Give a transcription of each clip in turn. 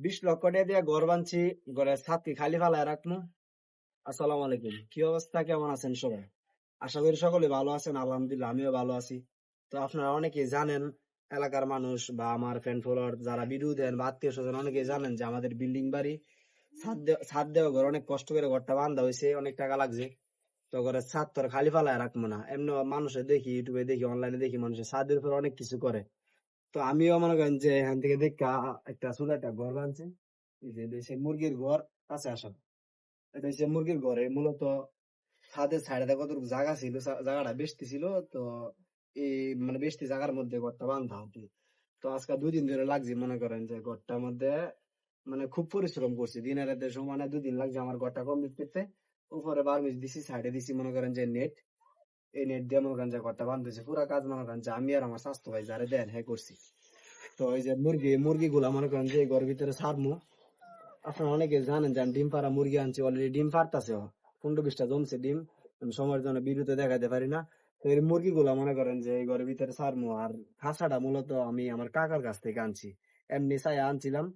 20 লক্ষ টাকা দিয়ে ঘর বানছি, ঘরের ছাদ কি খালি ফালায় রাখবো? আসসালামু আলাইকুম, কি অবস্থা, কেমন আছেন সবাই? আশা করি সকলে ভালো আছেন, আলহামদুলিল্লাহ আমিও ভালো আছি। তো আপনারা অনেকেই জানেন, এলাকার মানুষ বা আমার ফ্রেন্ড ফলোয়ার যারা ভিডিও দেন বা আত্মীয় স্বজন অনেকেই জানেন যে আমাদের বিল্ডিং বাড়ি ছাদ দেওয়া ঘর অনেক কষ্ট করে ঘরটা বান্ধা হয়েছে, অনেক টাকা লাগছে। তো ঘরের ছাদ তো আর খালি ফালায় রাখবো না, এমনি মানুষের দেখি, ইউটিউবে দেখি, অনলাইনে দেখি মানুষের ছাদের উপর অনেক কিছু করে। তো আমিও মনে করেন যে এখান থেকে দেখা একটা ছোট একটা ঘর বানছি। এই যে দেশে মুরগির ঘর কাছে আসা, এটা হচ্ছে মুরগির ঘরে মূলত ছাদের সাইডে কতটুকু জায়গা ছিল, জায়গাটা বেশি ছিল। তো এই মানে বেশি জায়গার মধ্যে ঘরটা বান্ধা হতো। তো আজকে 2 দিন ধরে লাগছে, মনে করেন যে ঘরটার মধ্যে মানে খুব পরিশ্রম করছি, দিনের রাতে সমানে 2 দিন লাগছে আমার ঘরটা কমপ্লিট করতে। উপরে বার্মিস দিছি, সাইডে দিছি মনে করেন যে নেট, এই নেট দিয়ে মনে করেন যে ঘরটা বান্ধতেছে। পুরা কাজ মনে করেন যে আমি আর আমার স্বাস্থ্য ভাই যারা দেন হ্যাঁ করছি। তো এই যে মুরগিগুলা মনে করেন যে ঘরের ভিতরে ছাড়মু। আপনারা অনেকে জানেন যে আমি ডিম পাড়া মুরগি আনছি, অলরেডি ডিম পারতাছে, 15-20টা জমছে ডিম। আমি সময়ের জন্য ভিডিওতে দেখাতে পারি না। তো এই মুরগিগুলা মনে করেন যে এই ঘরের ভিতরে ছাড়মু। আর খাঁচাটা মূলত আমি আমার কাকার কাছ থেকে আনছি, এমনি চাই আনছিলাম।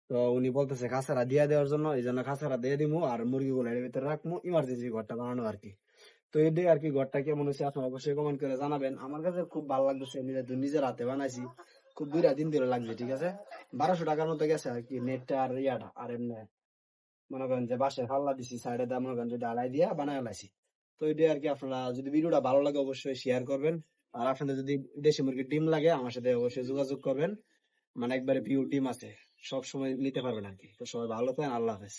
তো উনি বলতেছে খাঁচাটা দিয়ে দেওয়ার জন্য, এই জন্য খাঁচাটা দিয়ে দিমু আর মুরগিগুলো এর ভিতরে রাখবো, ইমার্জেন্সি ঘরটা বানানো আর কি। তো এটাই আর কি, ঘরটা কেমন হয়েছে আপনারা অবশ্যই কমেন্ট করে জানাবেন। আমার কাছে খুব ভালো লাগতেছে, নিজের হাতে বানাইছি। খুব 2 দিন ধরে লাগছে, ঠিক আছে। 1200 টাকার মতো গেছে আর কি, নেটটা আর ইয়াটা আর এমনি মনে করেন যে বাসায় ফাল্লা দিছি, সাইডে দা মনে করেন যে ডালাই দিয়া বানায় লাইছি। তো এটাই আর কি, আপনারা যদি ভিডিওটা ভালো লাগে অবশ্যই শেয়ার করবেন। আর আপনাদের যদি দেশি মুরগির ডিম লাগে আমার সাথে অবশ্যই যোগাযোগ করবেন। মানে একবারে পিওর ডিম আছে, সব সময় নিতে পারবেন আর কি। তো সবাই ভালো থাকেন, আল্লাহ হাফেজ।